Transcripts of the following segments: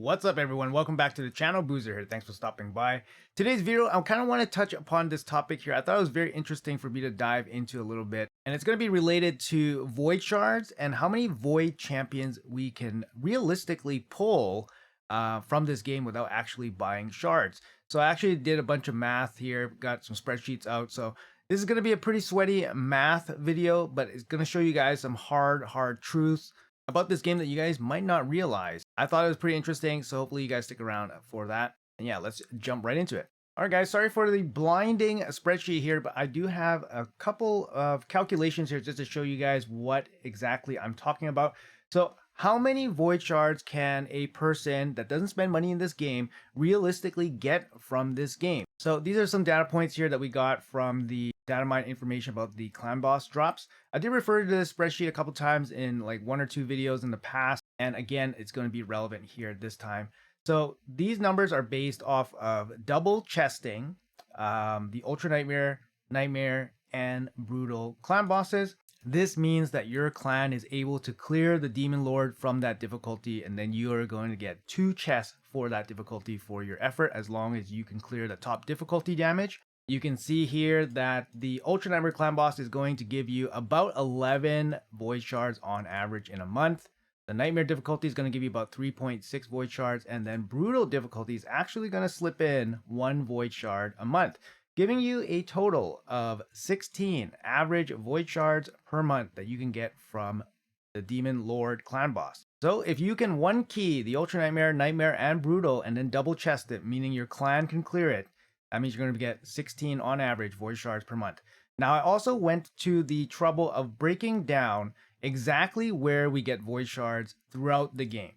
What's up, everyone? Welcome back to the channel. Boozer here. Thanks for stopping by. Today's video, I kind of want to touch upon this topic here. I thought it was very interesting for me to dive into a little bit, and it's going to be related to Void Shards and how many Void champions we can realistically pull from this game without actually buying shards. So I actually did a bunch of math here, got some spreadsheets out. So this is going to be a pretty sweaty math video, but it's going to show you guys some hard truths about this game that you guys might not realize. I thought it was pretty interesting, so hopefully you guys stick around for that. And yeah, let's jump right into it. All right, guys, sorry for the blinding spreadsheet here, but I do have a couple of calculations here just to show you guys what exactly I'm talking about. So how many void shards can a person that doesn't spend money in this game realistically get from this game? So these are some data points here that we got from the data mine information about the clan boss drops. I did refer to this spreadsheet a couple times in like 1 or 2 videos in the past, and again, it's going to be relevant here this time. So these numbers are based off of double chesting, the Ultra Nightmare, Nightmare, and Brutal clan bosses. This means that your clan is able to clear the Demon Lord from that difficulty, and then you are going to get 2 chests for that difficulty for your effort, as long as you can clear the top difficulty damage. You can see here that the Ultra Nightmare clan boss is going to give you about 11 void shards on average in a month. The Nightmare difficulty is going to give you about 3.6 void shards, and then Brutal difficulty is actually going to slip in 1 void shard a month, giving you a total of 16 average void shards per month that you can get from the Demon Lord clan boss. So if you can 1 key the Ultra Nightmare, Nightmare, and Brutal, and then double chest it, meaning your clan can clear it, that means you're going to get 16 on average void shards per month. Now, I also went to the trouble of breaking down exactly where we get void shards throughout the game.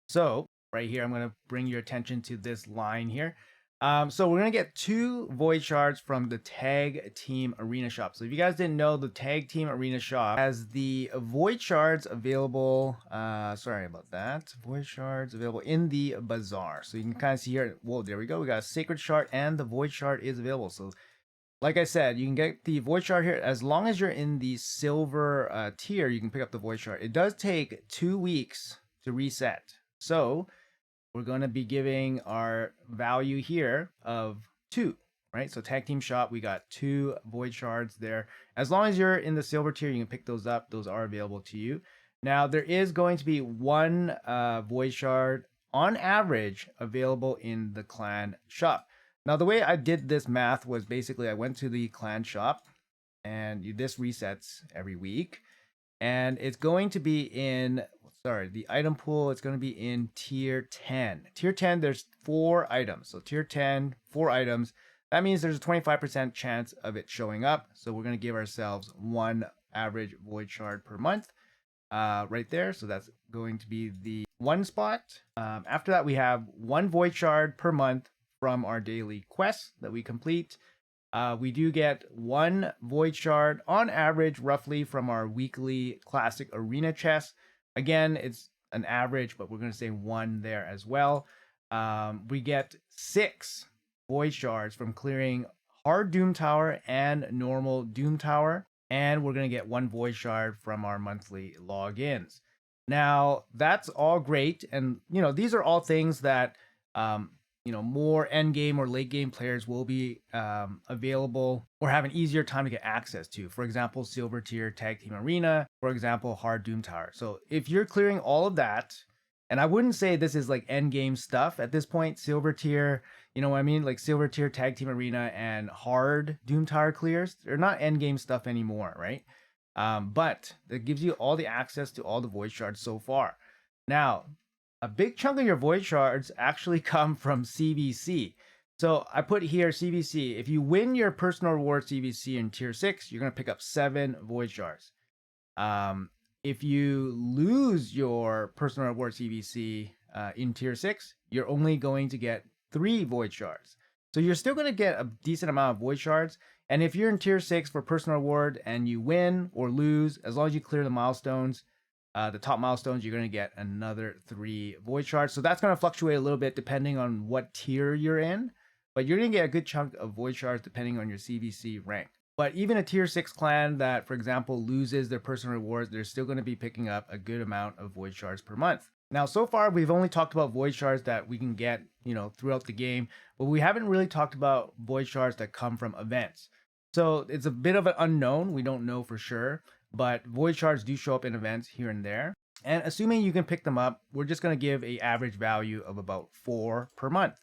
So right here, I'm going to bring your attention to this line here. So we're going to get 2 void shards from the Tag Team Arena shop. So if you guys didn't know, the Tag Team Arena shop has the void shards available. Sorry about that. Void shards available in the bazaar. So you can kind of see here. Whoa, there we go. We got a sacred shard and the void shard is available. So like I said, you can get the void shard here as long as you're in the silver tier. You can pick up the void shard. It does take 2 weeks to reset. So we're going to be giving our value here of 2, right? So tag team shop, we got 2 void shards there. As long as you're in the silver tier, you can pick those up. Those are available to you. Now, there is going to be 1 void shard on average available in the clan shop. Now, the way I did this math was basically I went to the clan shop, and this resets every week, and it's going to be in the item pool, it's going to be in tier 10. Tier 10, there's 4 items. So tier 10, 4 items. That means there's a 25% chance of it showing up. So we're going to give ourselves 1 average void shard per month right there. So that's going to be the 1 spot. After that, we have 1 void shard per month from our daily quests that we complete. We do get 1 void shard on average, roughly, from our weekly classic arena chest. Again, it's an average, but we're going to say 1 there as well. We get 6 void shards from clearing hard Doom Tower and normal Doom Tower. And we're going to get 1 void shard from our monthly logins. Now, that's all great. And, these are all things that, more end game or late game players will be available or have an easier time to get access to. For example, silver tier Tag Team Arena, for example, hard Doom Tower. So if you're clearing all of that, and I wouldn't say this is like end game stuff at this point, silver tier, you know what I mean? Like silver tier Tag Team Arena and hard Doom Tower clears, they're not end game stuff anymore, right? But that gives you all the access to all the void shards so far. Now, a big chunk of your void shards actually come from CVC. So I put here CVC. If you win your personal reward CVC in tier 6, you're going to pick up 7 void shards. If you lose your personal reward CVC in tier 6, you're only going to get 3 void shards. So you're still going to get a decent amount of void shards. And if you're in tier 6 for personal reward and you win or lose, as long as you clear the milestones, the top milestones, you're going to get another 3 void shards. So that's going to fluctuate a little bit depending on what tier you're in, but you're going to get a good chunk of void shards depending on your CVC rank. But even a tier 6 clan that, for example, loses their personal rewards, they're still going to be picking up a good amount of void shards per month. Now, so far, we've only talked about void shards that we can get, throughout the game, but we haven't really talked about void shards that come from events. So it's a bit of an unknown. We don't know for sure, but void shards do show up in events here and there. And assuming you can pick them up, we're just going to give a average value of about 4 per month.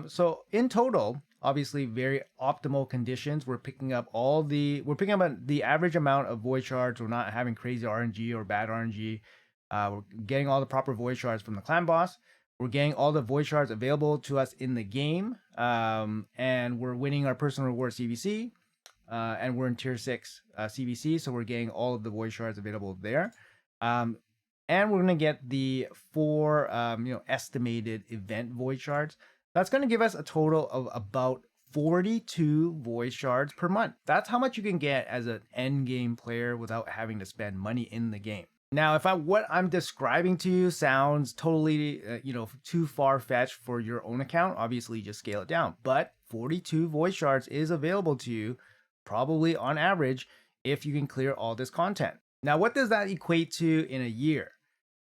So in total, obviously very optimal conditions. We're picking up the average amount of void shards. We're not having crazy RNG or bad RNG. We're getting all the proper void shards from the clan boss. We're getting all the void shards available to us in the game. And we're winning our personal reward CVC. And we're in tier 6 CVC, so we're getting all of the void shards available there. And we're going to get the 4 estimated event void shards. That's going to give us a total of about 42 void shards per month. That's how much you can get as an end game player without having to spend money in the game. Now, what I'm describing to you sounds totally, too far-fetched for your own account, obviously just scale it down. But 42 void shards is available to you, probably on average, if you can clear all this content. Now, what does that equate to in a year?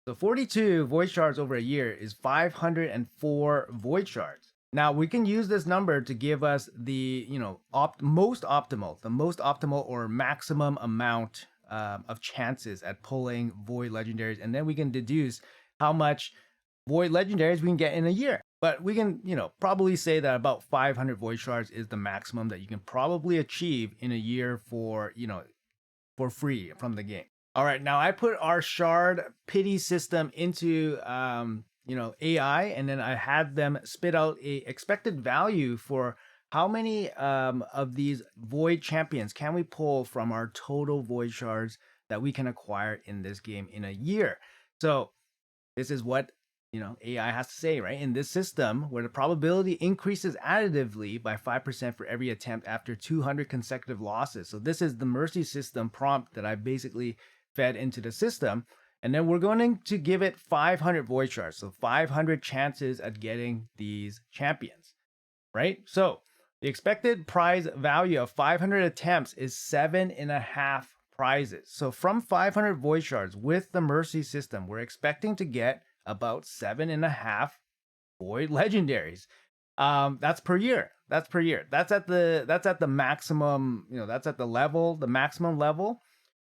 So 42 void shards over a year is 504 void shards. Now we can use this number to give us the most optimal or maximum amount of chances at pulling void legendaries, and then we can deduce how much void legendaries we can get in a year. But we can probably say that about 500 void shards is the maximum that you can probably achieve in a year for free from the game. All right, now I put our shard pity system into AI, and then I had them spit out a expected value for how many of these void champions can we pull from our total void shards that we can acquire in this game in a year. So this is what AI has to say, right? In this system, where the probability increases additively by 5% for every attempt after 200 consecutive losses. So this is the mercy system prompt that I basically fed into the system. And then we're going to give it 500 void shards. So 500 chances at getting these champions, right? So the expected prize value of 500 attempts is 7.5 prizes. So from 500 void shards with the mercy system, we're expecting to get about 7.5 void legendaries. That's per year. That's at the maximum, that's at the maximum level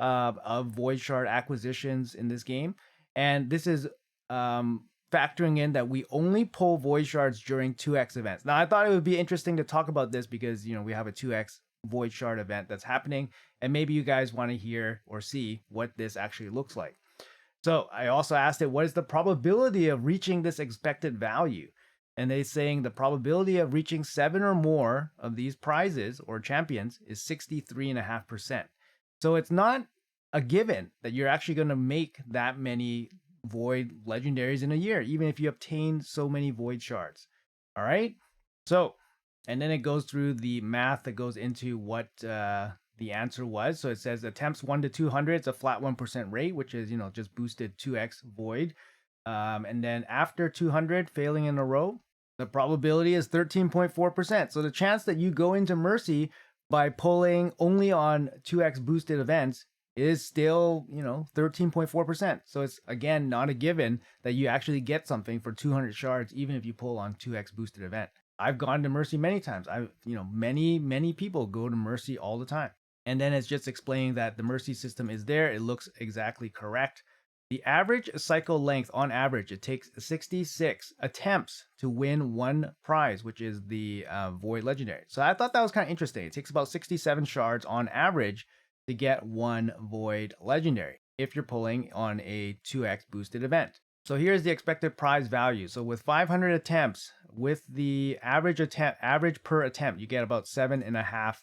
of void shard acquisitions in this game. And this is factoring in that we only pull void shards during 2x events. Now I thought it would be interesting to talk about this because we have a 2x void shard event that's happening, and maybe you guys want to hear or see what this actually looks like. So I also asked it, what is the probability of reaching this expected value? And they're saying the probability of reaching 7 or more of these prizes or champions is 63.5%. So it's not a given that you're actually going to make that many void legendaries in a year, even if you obtain so many void shards. All right. So, and then it goes through the math that goes into what the answer was. So it says attempts 1 to 200, it's a flat 1% rate, which is, just boosted 2x void. And then after 200 failing in a row, the probability is 13.4%. So the chance that you go into mercy by pulling only on 2x boosted events is still, 13.4%. So it's, again, not a given that you actually get something for 200 shards, even if you pull on 2x boosted event. I've gone to mercy many times. Many people go to mercy all the time. And then it's just explaining that the mercy system is there. It looks exactly correct. The average cycle length, on average, it takes 66 attempts to win one prize, which is the Void Legendary. So I thought that was kind of interesting. It takes about 67 shards on average to get one Void Legendary if you're pulling on a 2x boosted event. So here's the expected prize value. So with 500 attempts, with the average per attempt, you get about 7.5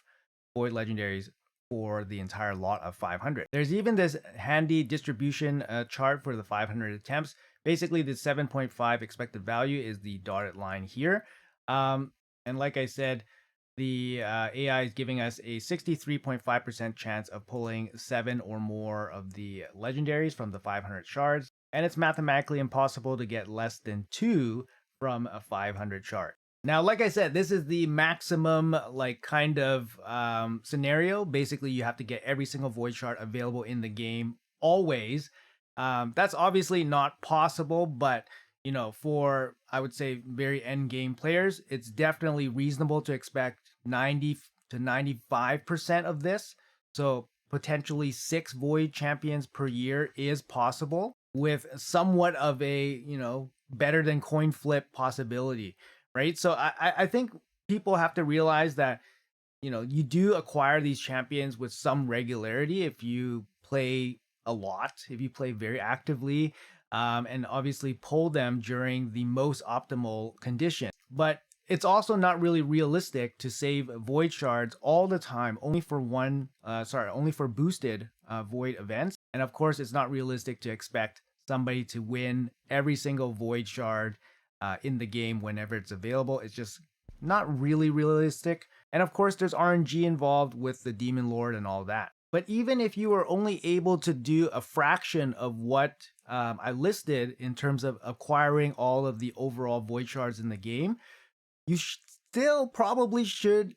Void Legendaries for the entire lot of 500. There's even this handy distribution chart for the 500 attempts. Basically, the 7.5 expected value is the dotted line here. And like I said, the AI is giving us a 63.5% chance of pulling 7 or more of the legendaries from the 500 shards. And it's mathematically impossible to get less than 2 from a 500 shard. Now, like I said, this is the maximum scenario. Basically, you have to get every single void shard available in the game always. That's obviously not possible, but for I would say very end game players, it's definitely reasonable to expect 90 to 95% of this. So potentially 6 void champions per year is possible with somewhat of a, better than coin flip possibility, right? So I think people have to realize that, you do acquire these champions with some regularity if you play a lot, if you play very actively, and obviously pull them during the most optimal condition. But it's also not really realistic to save void shards all the time, only for boosted void events. And of course, it's not realistic to expect somebody to win every single void shard in the game whenever it's available. It's just not really realistic. And of course, there's RNG involved with the Demon Lord and all that. But even if you are only able to do a fraction of what I listed in terms of acquiring all of the overall void shards in the game, you still probably should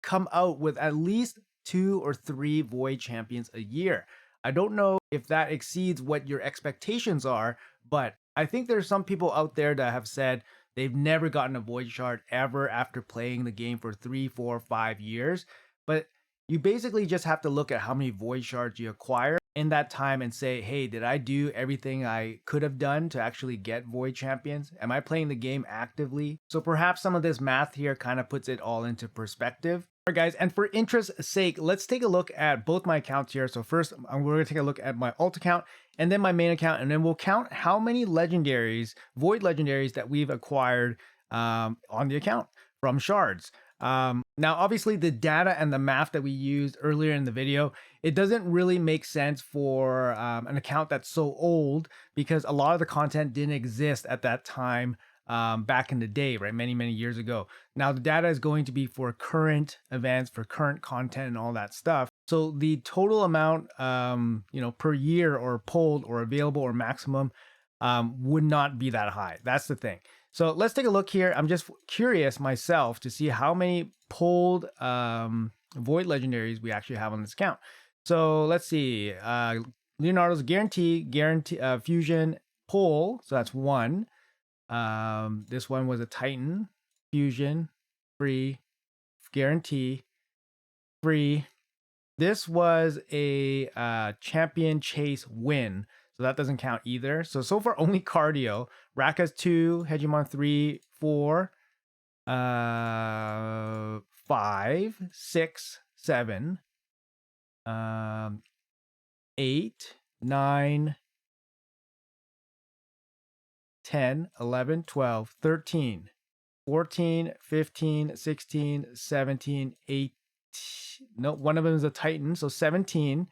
come out with at least 2 or 3 void champions a year. I don't know if that exceeds what your expectations are, but I think there's some people out there that have said they've never gotten a void shard ever after playing the game for 3, 4, 5 years. But you basically just have to look at how many void shards you acquire in that time and say, hey, did I do everything I could have done to actually get void champions? Am I playing the game actively? So perhaps some of this math here kind of puts it all into perspective. All right, guys, and for interest's sake, let's take a look at both my accounts here. So first, we're going to take a look at my alt account and then my main account, and then we'll count how many legendaries, void legendaries, that we've acquired on the account from Shards. Now, obviously, the data and the math that we used earlier in the video, it doesn't really make sense for an account that's so old, because a lot of the content didn't exist at that time back in the day, right? Many, many years ago. Now, the data is going to be for current events, for current content and all that stuff. So the total amount, per year or pulled or available or maximum would not be that high. That's the thing. So let's take a look here. I'm just curious myself to see how many pulled void legendaries we actually have on this account. So let's see. Leonardo's guarantee, fusion, pull. So that's 1. This one was a Titan, fusion, free, guarantee, free. This was a champion chase win. So that doesn't count either. So far only cardio. Rakas 2, Hegemon 3, 4, 5, 6, 7, 8, 9, 10, 11, 12, 13, 14, 15, 16, 17, 18. No, one of them is a Titan. So 17.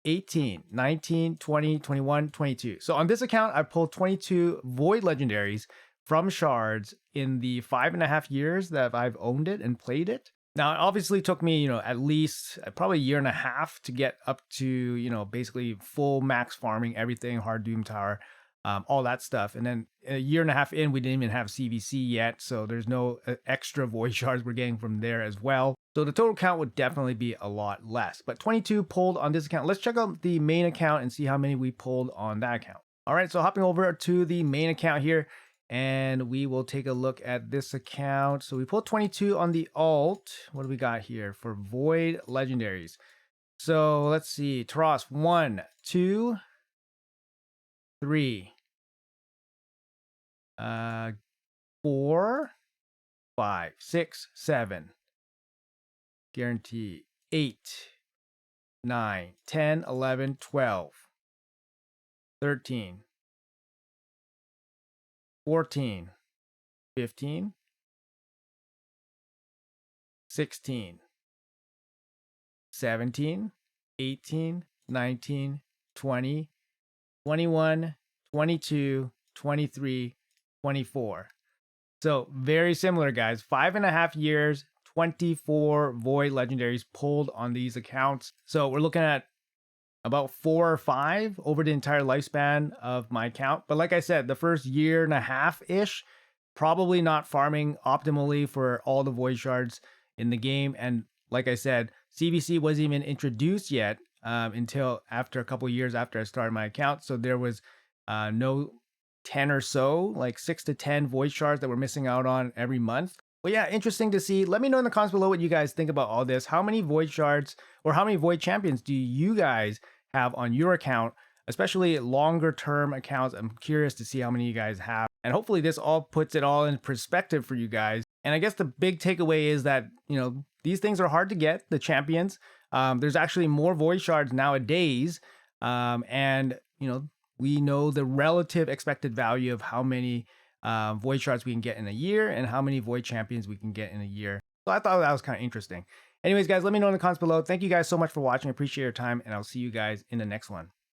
18, 19, 20, 21, 22. So on this account, I pulled 22 void legendaries from Shards in the 5.5 years that I've owned it and played it. Now, it obviously took me, at least probably a year and a half to get up to, basically full max farming, everything, hard Doom Tower, all that stuff. And then a year and a half in, we didn't even have CVC yet. So there's no extra void shards we're getting from there as well. So the total count would definitely be a lot less. But 22 pulled on this account. Let's check out the main account and see how many we pulled on that account. All right, so hopping over to the main account here, and we will take a look at this account. So we pulled 22 on the alt. What do we got here for void legendaries? So let's see. Taras, 1, 2, 3, 4, 5, 6, 7. Guarantee 8, 9, 10, 11, 12, 13, 14, 15, 16, 17, 18, 19, 20, 21, 22, 23, 24. So very similar, guys. 5.5 years, 24 void legendaries pulled on these accounts. So we're looking at about 4 or 5 over the entire lifespan of my account. But like I said, the first year and a half-ish, probably not farming optimally for all the void shards in the game. And like I said, CVC wasn't even introduced yet until after a couple years after I started my account. So there was no 10 or so, like 6 to 10 void shards that we're missing out on every month. Well, yeah, interesting to see. Let me know in the comments below what you guys think about all this. How many void shards or how many void champions do you guys have on your account, especially longer term accounts? I'm curious to see how many you guys have. And hopefully this all puts it all in perspective for you guys. And I guess the big takeaway is that, these things are hard to get, the champions. There's actually more void shards nowadays. And, we know the relative expected value of how many void shards we can get in a year and how many void champions we can get in a year. So I thought that was kind of interesting. Anyways, guys, let me know in the comments below. Thank you guys so much for watching. I appreciate your time, and I'll see you guys in the next one.